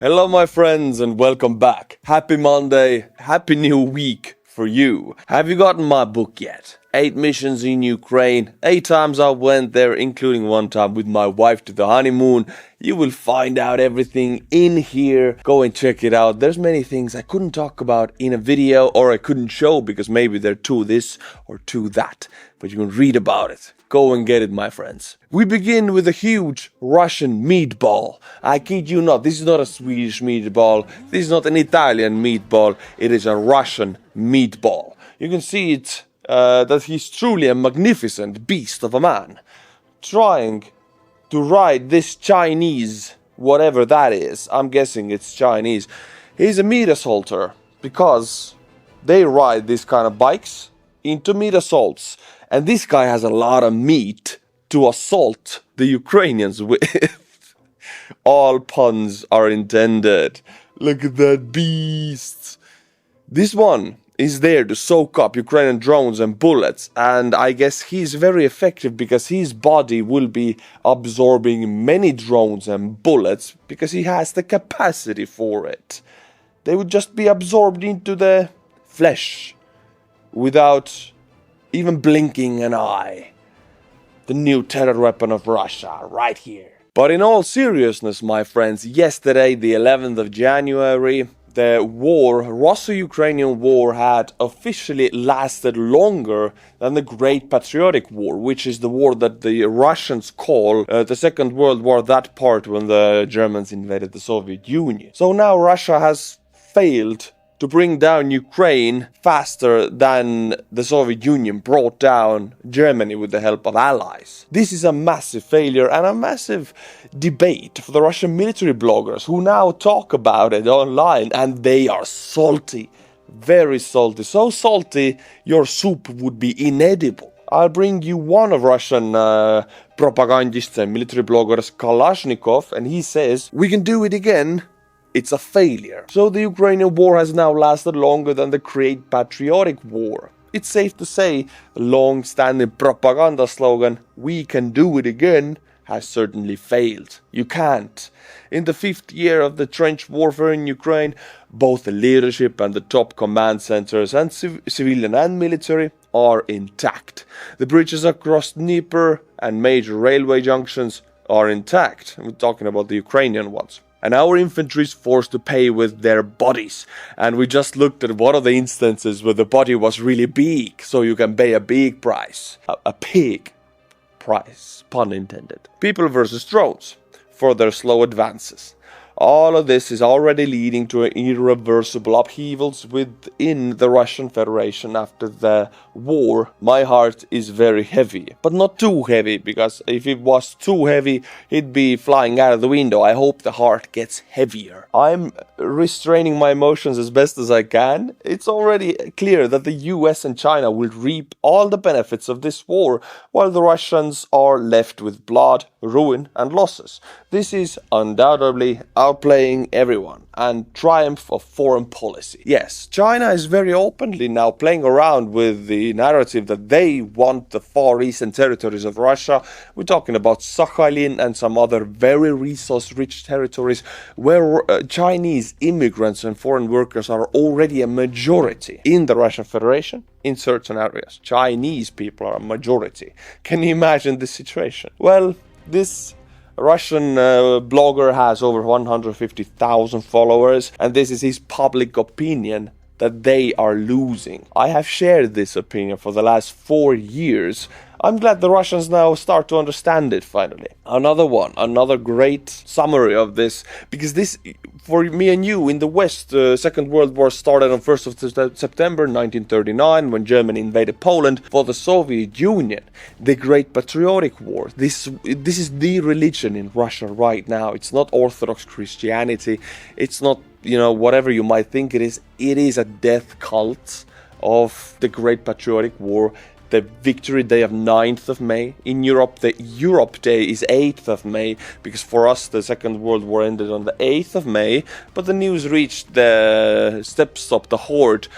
Hello my friends and welcome back. Happy Monday, happy new week for you. Have you gotten my book yet? 8 missions in Ukraine, 8 times I went there, including one time with my wife to the honeymoon. You will find out everything in here. Go and check it out. There's many things I couldn't talk about in a video or I couldn't show because maybe they're too this or too that. But you can read about it. Go and get it, my friends. We begin with a huge Russian meatball. I kid you not, this is not a Swedish meatball. This is not an Italian meatball. It is a Russian meatball. You can see it, that he's truly a magnificent beast of a man. Trying to ride this Chinese, whatever that is. I'm guessing it's Chinese. He's a meat assaulter because they ride these kind of bikes into meat assaults. And this guy has a lot of meat to assault the Ukrainians with. All puns are intended. Look at that beast. This one is there to soak up Ukrainian drones and bullets. And I guess he's very effective because his body will be absorbing many drones and bullets because he has the capacity for it. They would just be absorbed into the flesh without even blinking an eye. The new terror weapon of Russia, right here. But in all seriousness, my friends, yesterday, the 11th of January, the war, Russo Ukrainian war, had officially lasted longer than the Great Patriotic War, which is the war that the Russians call the Second World War, that part when the Germans invaded the Soviet Union. So now Russia has failed to bring down Ukraine faster than the Soviet Union brought down Germany with the help of allies. This is a massive failure and a massive debate for the Russian military bloggers who now talk about it online, and they are salty, very salty, so salty your soup would be inedible. I'll bring you one of Russian propagandists and military bloggers, Kalashnikov, and he says, "We can do it again. It's a failure." So the Ukrainian war has now lasted longer than the Great Patriotic War. It's safe to say the long-standing propaganda slogan, "We can do it again," has certainly failed. You can't. In the 5th year of the trench warfare in Ukraine, both the leadership and the top command centers and civilian and military are intact. The bridges across Dnieper and major railway junctions are intact. We're talking about the Ukrainian ones. And our infantry is forced to pay with their bodies. And we just looked at one of the instances where the body was really big, so you can pay a big price. A pig price, pun intended. People versus drones for their slow advances. All of this is already leading to irreversible upheavals within the Russian Federation after the war. My heart is very heavy, but not too heavy, because if it was too heavy, it'd be flying out of the window. I hope the heart gets heavier. I'm restraining my emotions as best as I can. It's already clear that the US and China will reap all the benefits of this war, while the Russians are left with blood, ruin, and losses. This is undoubtedly outplaying everyone and triumph of foreign policy. Yes, China is very openly now playing around with the narrative that they want the Far Eastern territories of Russia. We're talking about Sakhalin and some other very resource-rich territories where Chinese immigrants and foreign workers are already a majority in the Russian Federation. In certain areas, Chinese people are a majority. Can you imagine this situation? Well, this Russian blogger has over 150,000 followers, and this is his public opinion that they are losing. I have shared this opinion for the last 4 years. I'm glad the Russians now start to understand it finally. Another great summary of this, because this, for me and you in the West, Second World War started on 1st of September 1939 when Germany invaded Poland. For the Soviet Union, the Great Patriotic War, this is the religion in Russia right now. It's not Orthodox Christianity, it's not, whatever you might think it is a death cult of the Great Patriotic War. The victory day of 9th of May. In Europe, the Europe Day is 8th of May, because for us the Second World War ended on the 8th of May, but the news reached the steps of the Horde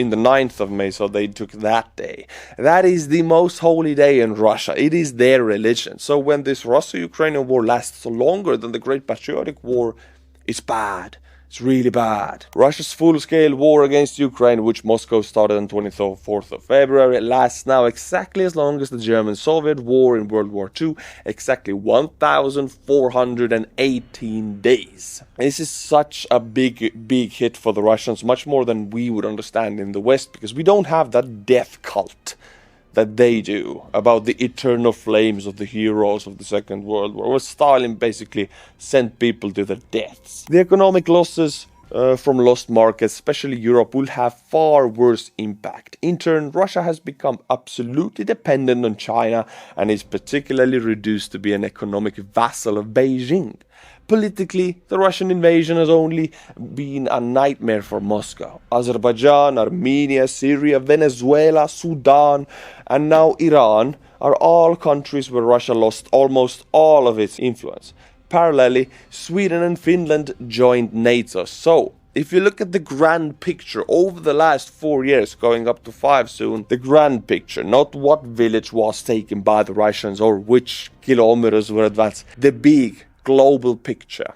in the 9th of May, so they took that day. That is the most holy day in Russia. It is their religion. So when this Russo-Ukrainian war lasts longer than the Great Patriotic War, It's bad. It's really bad. Russia's full-scale war against Ukraine, which Moscow started on 24th of February, lasts now exactly as long as the German-Soviet war in World War II, exactly 1,418 days. This is such a big hit for the Russians, much more than we would understand in the West, because we don't have that death cult that they do about the eternal flames of the heroes of the Second World War, where Stalin basically sent people to their deaths. The economic losses from lost markets, especially Europe, will have far worse impact. In turn, Russia has become absolutely dependent on China and is particularly reduced to be an economic vassal of Beijing. Politically, the Russian invasion has only been a nightmare for Moscow. Azerbaijan, Armenia, Syria, Venezuela, Sudan, and now Iran are all countries where Russia lost almost all of its influence. Parallelly, Sweden and Finland joined NATO. So, if you look at the grand picture over the last 4 years, going up to 5 soon, the grand picture, not what village was taken by the Russians or which kilometers were advanced, the big global picture.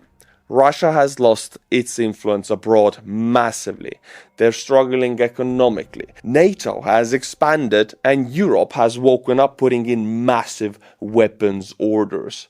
Russia has lost its influence abroad massively. They're struggling economically. NATO has expanded and Europe has woken up, putting in massive weapons orders.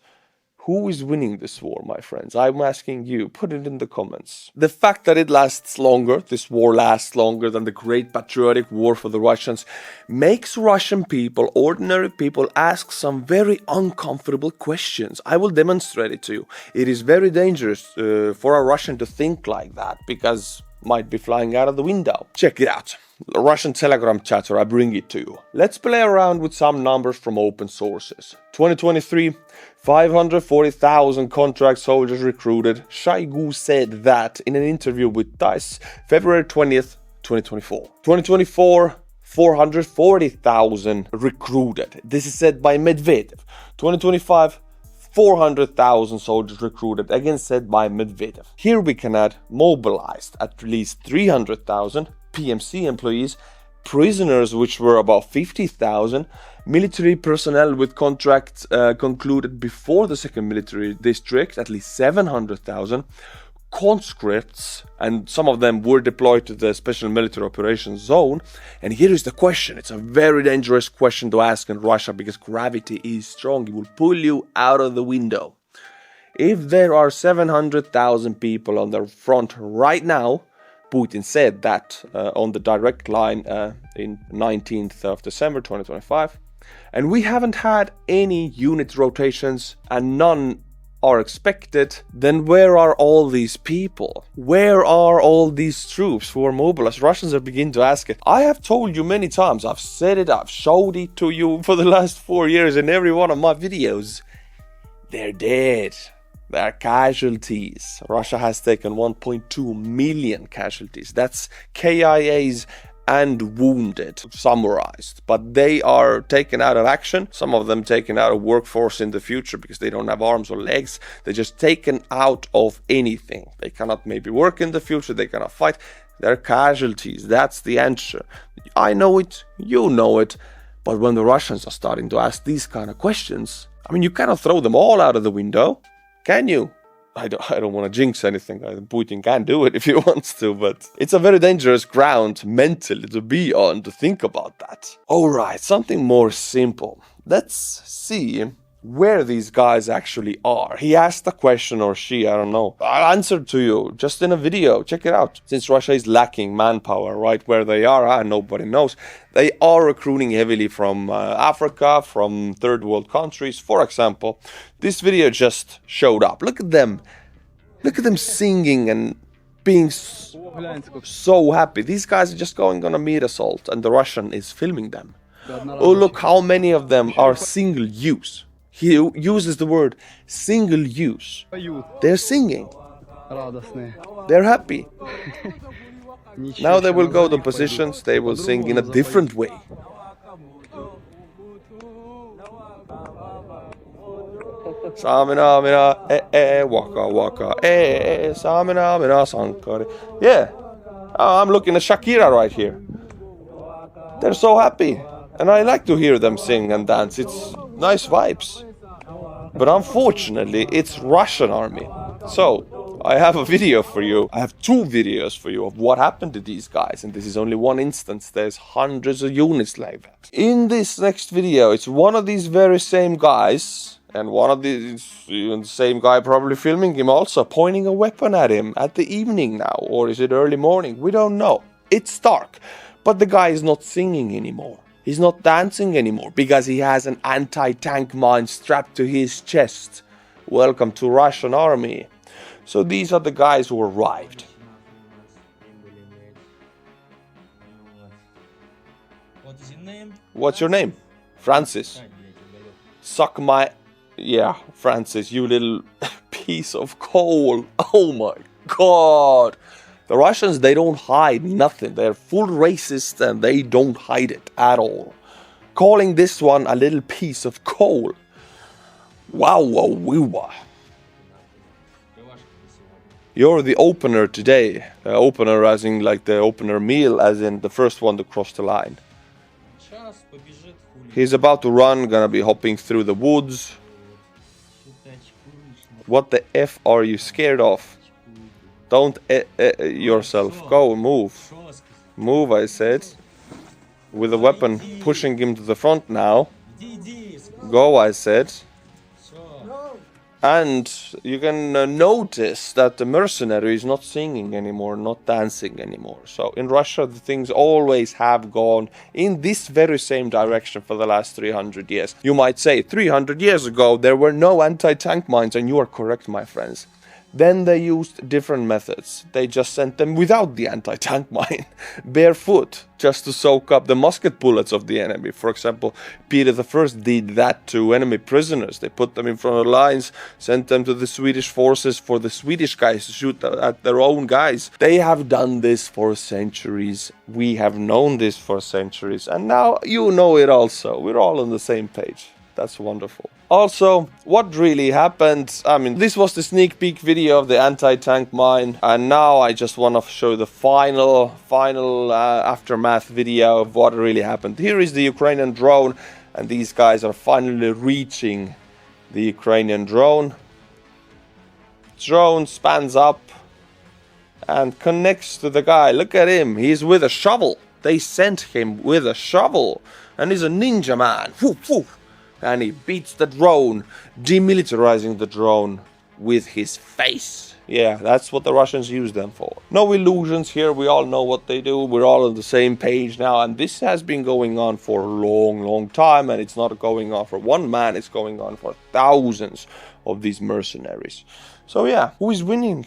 Who is winning this war, my friends? I'm asking you. Put it in the comments. The fact that it lasts longer, this war lasts longer than the Great Patriotic War for the Russians, makes Russian people, ordinary people, ask some very uncomfortable questions. I will demonstrate it to you. It is very dangerous for a Russian to think like that, because might be flying out of the window. Check it out. Russian Telegram chatter, I bring it to you. Let's play around with some numbers from open sources. 2023, 540,000 contract soldiers recruited. Shoigu said that in an interview with DICE, February 20th, 2024. 2024, 440,000 recruited. This is said by Medvedev. 2025, 400,000 soldiers recruited, again said by Medvedev. Here we can add mobilized, at least 300,000, PMC employees, prisoners, which were about 50,000, military personnel with contracts concluded before the second military district, at least 700,000, conscripts, and some of them were deployed to the special military operations zone. And here is the question. It's a very dangerous question to ask in Russia, because gravity is strong. It will pull you out of the window. If there are 700,000 people on the front right now, Putin said that on the direct line in 19th of December 2025, and we haven't had any unit rotations and none are expected, then where are all these people? Where are all these troops who are mobilized? Russians are beginning to ask it. I have told you many times, I've said it, I've showed it to you for the last 4 years in every one of my videos. They're dead. They're casualties. Russia has taken 1.2 million casualties. That's KIAs and wounded, summarized. But they are taken out of action. Some of them taken out of workforce in the future because they don't have arms or legs. They're just taken out of anything. They cannot maybe work in the future. They cannot fight. They're casualties. That's the answer. I know it. You know it. But when the Russians are starting to ask these kind of questions, I mean, you cannot throw them all out of the window. Can you? I don't want to jinx anything. Putin can do it if he wants to, but it's a very dangerous ground mentally to be on, to think about that. Alright, something more simple. Let's see where these guys actually are. He asked a question, or she, I don't know. I'll answer to you just in a video. Check it out. Since Russia is lacking manpower right where they are, nobody knows. They are recruiting heavily from Africa, from third world countries. For example, this video just showed up. Look at them. Look at them singing and being so happy. These guys are just going on a meat assault and the Russian is filming them. Oh, look how many of them are single use. He uses the word single use. They're singing. They're happy. Now they will go to positions, they will sing in a different way. Samina mina waka waka samina mina sankari. Yeah. Oh, I'm looking at Shakira right here. They're so happy. And I like to hear them sing and dance. It's nice vibes. But unfortunately, it's Russian army. So, I have a video for you. I have 2 videos for you of what happened to these guys. And this is only one instance. There's hundreds of units like that. In this next video, it's one of these very same guys. And one of these, even the same guy probably filming him also, pointing a weapon at him at the evening now. Or is it early morning? We don't know. It's dark. But the guy is not singing anymore. He's not dancing anymore because he has an anti-tank mine strapped to his chest. Welcome to Russian army. So these are the guys who arrived. What is your name? What's your name? Francis. Suck my... Yeah, Francis, you little piece of coal. Oh my god. The Russians, they don't hide nothing. They're full racist and they don't hide it at all. Calling this one a little piece of coal. Wow, wow, wow. You're the opener today. The opener as in like the opener meal, as in the first one to cross the line. He's about to run, gonna be hopping through the woods. What the F are you scared of? Don't yourself. Go, move. Move, I said. With a weapon, pushing him to the front now. Go, I said. And you can notice that the mercenary is not singing anymore, not dancing anymore. So in Russia, the things always have gone in this very same direction for the last 300 years. You might say 300 years ago, there were no anti-tank mines, and you are correct, my friends. Then they used different methods. They just sent them without the anti-tank mine, barefoot, just to soak up the musket bullets of the enemy. For example, Peter I did that to enemy prisoners. They put them in front of the lines, sent them to the Swedish forces for the Swedish guys to shoot at their own guys. They have done this for centuries. We have known this for centuries. And now you know it also. We're all on the same page. That's wonderful. Also, what really happened, I mean, this was the sneak peek video of the anti-tank mine, and now I just want to show the final aftermath video of what really happened. Here is the Ukrainian drone, and these guys are finally reaching the Ukrainian drone. Drone spans up and connects to the guy. Look at him, he's with a shovel. They sent him with a shovel, and he's a ninja man. Woof, woof. And he beats the drone, demilitarizing the drone with his face. Yeah, that's what the Russians use them for. No illusions here, we all know what they do. We're all on the same page now, and this has been going on for a long time, and it's not going on for one man, it's going on for thousands of these mercenaries. So yeah, who is winning?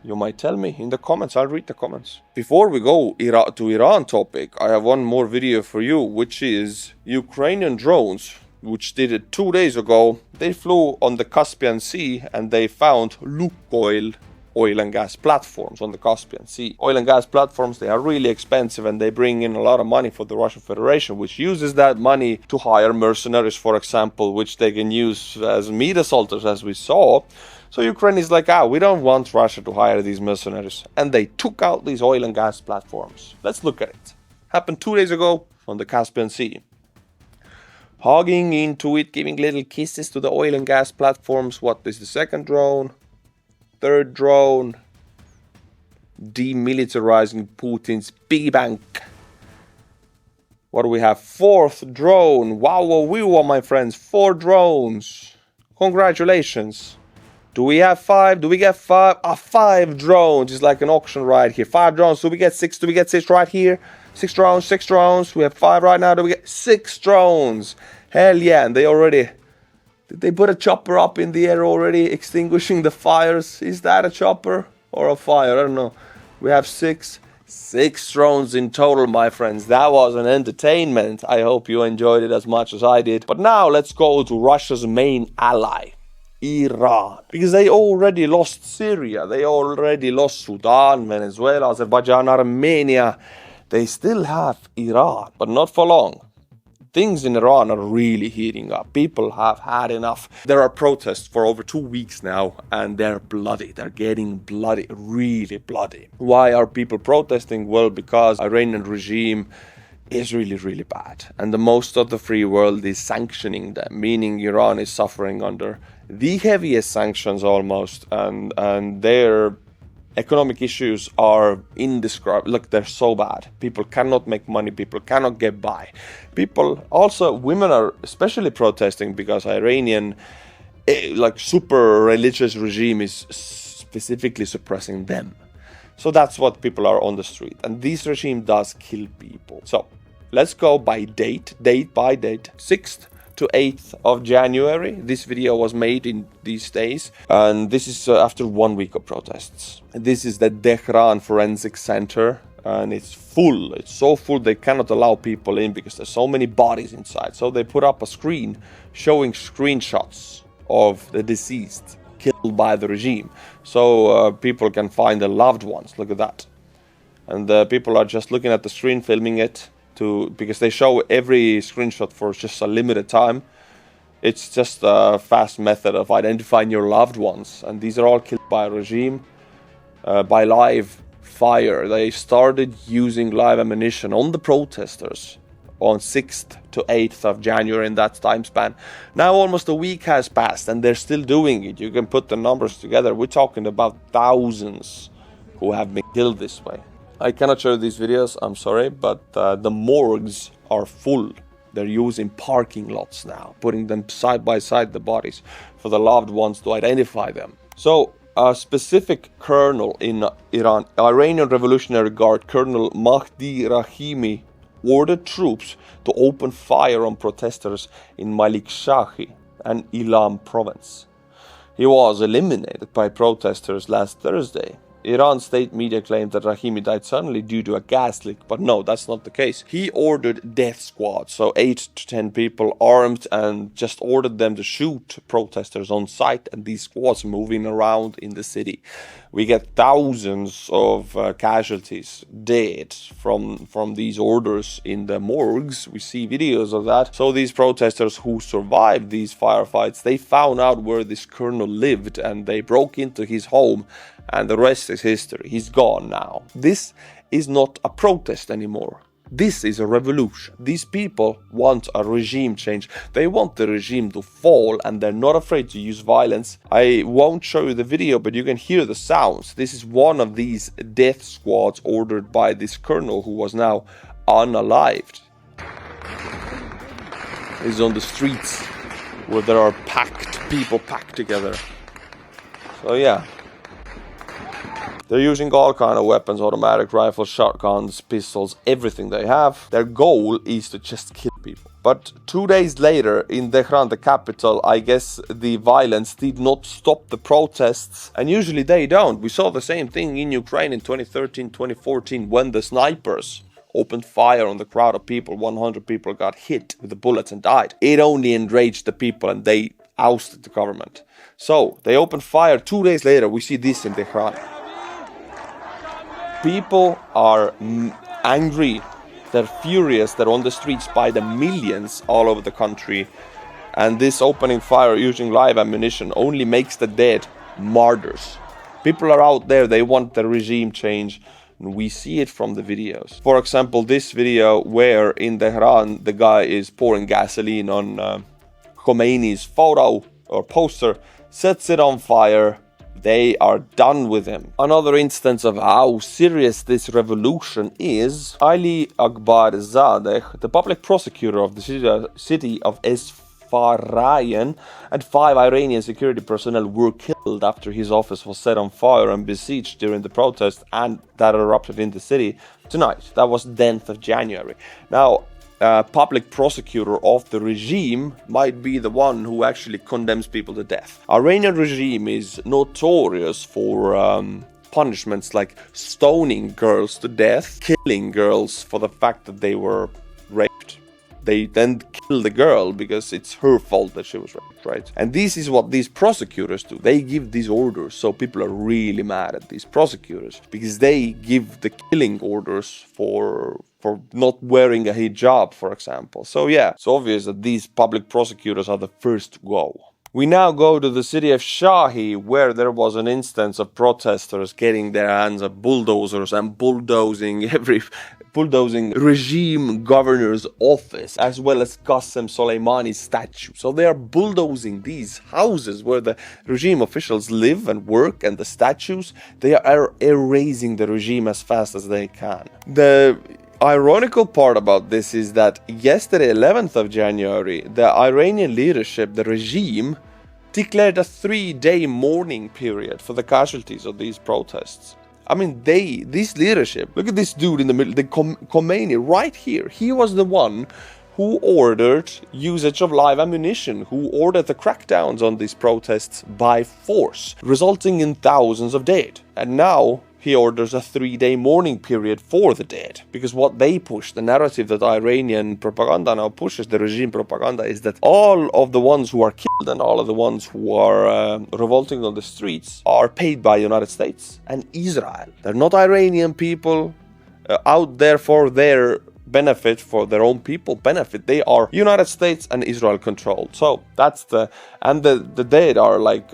You might tell me in the comments. I'll read the comments. Before we go to Iran topic, I have one more video for you, which is Ukrainian drones, which did it 2 days ago. They flew on the Caspian Sea and they found lukoil oil and gas platforms on the Caspian Sea. Oil and gas platforms, they are really expensive and they bring in a lot of money for the Russian Federation, which uses that money to hire mercenaries, for example, which they can use as meat assaulters, as we saw. So Ukraine is like, we don't want Russia to hire these mercenaries. And they took out these oil and gas platforms. Let's look at it. Happened 2 days ago on the Caspian Sea. Hogging into it, giving little kisses to the oil and gas platforms. What is the second drone? Third drone. Demilitarizing Putin's piggy bank. What do we have? Fourth drone. Wow, wow, my friends. 4 drones. Congratulations. Do we have 5? Do we get 5? 5 drones. It's like an auction right here. 5 drones. Do we get 6? Do we get 6 right here? 6 drones, 6 drones. We have 5 right now. Do we get 6 drones? Hell yeah. And they already... Did they put a chopper up in the air already, extinguishing the fires? Is that a chopper or a fire? I don't know. We have 6 drones in total, my friends. That was an entertainment. I hope you enjoyed it as much as I did. But now let's go to Russia's main ally, Iran. Because they already lost Syria. They already lost Sudan, Venezuela, Azerbaijan, Armenia. They still have Iran, but not for long. Things in Iran are really heating up. People have had enough. There are protests for over 2 weeks now, and they're bloody. They're getting bloody, really bloody. Why are people protesting? Well, because Iranian regime is really, really bad. And the most of the free world is sanctioning them, meaning Iran is suffering under the heaviest sanctions almost, and their economic issues are indescribable. Look, they're so bad. People cannot make money. People cannot get by. People, also women are especially protesting because Iranian, like super religious regime is specifically suppressing them. So that's what people are on the street. And this regime does kill people. So let's go by date by date. 6th to 8th of January. This video was made in these days. And this is after 1 week of protests. This is the Tehran Forensic Center. And it's full. It's so full they cannot allow people in because there's so many bodies inside. So they put up a screen showing screenshots of the deceased killed by the regime, so people can find their loved ones. Look at that. And people are just looking at the screen, filming it because they show every screenshot for just a limited time. It's just a fast method of identifying your loved ones, and these are all killed by a regime, by live fire. They started using live ammunition on the protesters on 6th to 8th of January in that time span. Now almost a week has passed and they're still doing it. You can put the numbers together. We're talking about thousands who have been killed this way. I cannot show these videos, I'm sorry, but the morgues are full. They're using parking lots now, putting them side by side, the bodies, for the loved ones to identify them. So a specific colonel in Iran, Iranian Revolutionary Guard, Colonel Mahdi Rahimi, ordered troops to open fire on protesters in Shahi and Ilam province. He was eliminated by protesters last Thursday. Iran state media claimed that Rahimi died suddenly due to a gas leak, but no, that's not the case. He ordered death squads, so 8 to 10 people armed, and just ordered them to shoot protesters on sight, and these squads moving around in the city. We get thousands of casualties dead from these orders in the morgues. We see videos of that. So these protesters who survived these firefights, they found out where this colonel lived and they broke into his home, and the rest is history. He's gone now. This is not a protest anymore. This is a revolution. These people want a regime change. They want the regime to fall, and they're not afraid to use violence. I won't show you the video, but you can hear the sounds. This is one of these death squads ordered by this colonel who was now unalived. He's on the streets where there are people packed together. So yeah. They're using all kind of weapons, automatic rifles, shotguns, pistols, everything they have. Their goal is to just kill people. But 2 days later, in Tehran, the capital, I guess the violence did not stop the protests. And usually they don't. We saw the same thing in Ukraine in 2013, 2014, when the snipers opened fire on the crowd of people. 100 people got hit with the bullets and died. It only enraged the people and they ousted the government. So they opened fire. 2 days later, we see this in Tehran. People are angry, they're furious, they're on the streets by the millions all over the country. And this opening fire using live ammunition only makes the dead martyrs. People are out there, they want the regime change. And we see it from the videos. For example, this video where in Tehran the guy is pouring gasoline on Khomeini's photo or poster, sets it on fire. They are done with him. Another instance of how serious this revolution is, Ali Akbarzadeh, the public prosecutor of the city of Esfahan, and 5 Iranian security personnel were killed after his office was set on fire and besieged during the protest and that erupted in the city tonight. That was 10th of January. Now, public prosecutor of the regime might be the one who actually condemns people to death. Iranian regime is notorious for punishments like stoning girls to death, killing girls for the fact that they were raped. They then kill the girl because it's her fault that she was raped, right? And this is what these prosecutors do. They give these orders, so people are really mad at these prosecutors because they give the killing orders for not wearing a hijab, for example. So yeah, it's obvious that these public prosecutors are the first to go. We now go to the city of Shahi, where there was an instance of protesters getting their hands on bulldozers and bulldozing bulldozing regime governor's office, as well as Qasem Soleimani's statue. So they are bulldozing these houses where the regime officials live and work, and the statues, they are erasing the regime as fast as they can. The ironical part about this is that yesterday, 11th of January, the Iranian leadership, the regime, declared a 3-day mourning period for the casualties of these protests. I mean, this leadership, look at this dude in the middle, the Khomeini right here. He was the one who ordered usage of live ammunition, who ordered the crackdowns on these protests by force, resulting in thousands of dead. And now he orders a 3-day mourning period for the dead. Because what they push, the narrative that Iranian propaganda now pushes, the regime propaganda, is that all of the ones who are killed and all of the ones who are revolting on the streets are paid by the United States and Israel. They're not Iranian people out there for their benefit, for their own people benefit. They are United States and Israel controlled. So that's the dead are like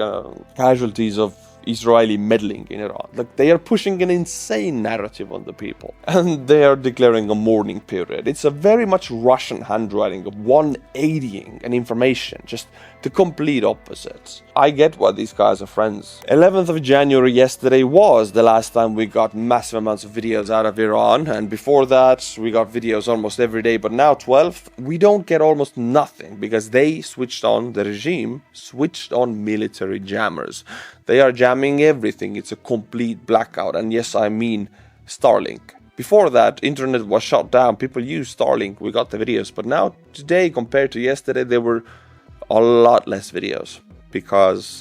casualties of Israeli meddling in Iran. Like, they are pushing an insane narrative on the people, and they are declaring a mourning period. It's a very much Russian handwriting of 180ing an information, just the complete opposite. I get why these guys are friends. 11th of January yesterday was the last time we got massive amounts of videos out of Iran, and before that we got videos almost every day. But now 12th, we don't get almost nothing because they switched on, the regime switched on military jammers. They are jamming everything. It's a complete blackout. And yes, I mean Starlink. Before that, internet was shut down. People used Starlink. We got the videos. But now, today, compared to yesterday, there were a lot less videos. Because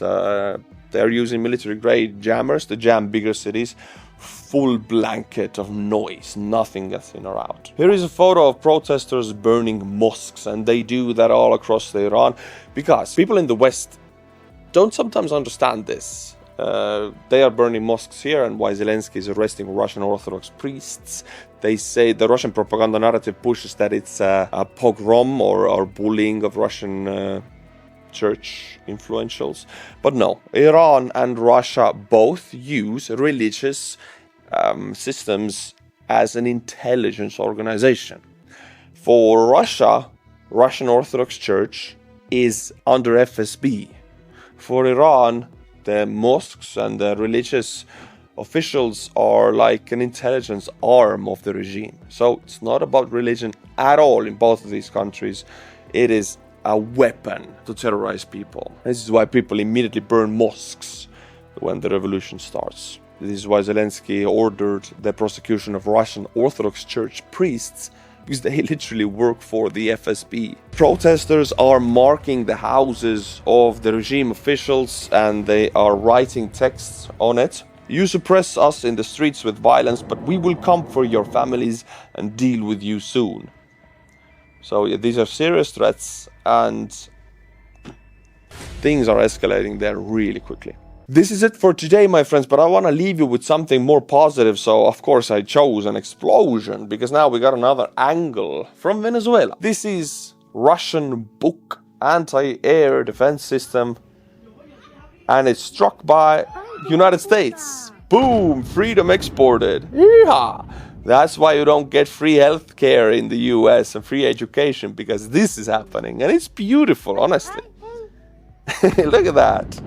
they're using military-grade jammers to jam bigger cities. Full blanket of noise. Nothing gets in or out. Here is a photo of protesters burning mosques. And they do that all across Iran. Because people in the West don't sometimes understand this. They are burning mosques here, and why Zelensky is arresting Russian Orthodox priests. They say the Russian propaganda narrative pushes that it's a pogrom or bullying of Russian church influentials. But no, Iran and Russia both use religious systems as an intelligence organization. For Russia, Russian Orthodox Church is under FSB. For Iran, the mosques and the religious officials are like an intelligence arm of the regime. So it's not about religion at all in both of these countries. It is a weapon to terrorize people. This is why people immediately burn mosques when the revolution starts. This is why Zelensky ordered the prosecution of Russian Orthodox Church priests, because they literally work for the FSB. Protesters are marking the houses of the regime officials, and they are writing texts on it. You suppress us in the streets with violence, but we will come for your families and deal with you soon. So yeah, these are serious threats, and things are escalating there really quickly. This is it for today, my friends, but I want to leave you with something more positive. So, of course, I chose an explosion, because now we got another angle from Venezuela. This is Russian Buk anti-air defense system, and it's struck by United States. Boom! Freedom exported. Yeehaw! That's why you don't get free healthcare in the US and free education, because this is happening, and it's beautiful, honestly. Look at that.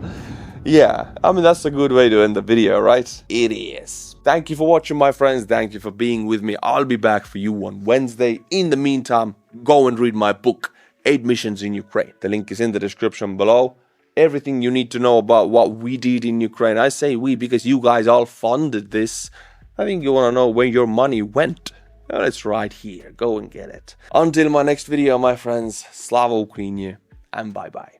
Yeah, I mean, that's a good way to end the video, right? It is. Thank you for watching, my friends. Thank you for being with me. I'll be back for you on Wednesday. In the meantime, go and read my book, 8 Missions in Ukraine. The link is in the description below. Everything you need to know about what we did in Ukraine. I say we because you guys all funded this. I think you want to know where your money went. Well, it's right here. Go and get it. Until my next video, my friends, Slava Ukraini, and bye-bye.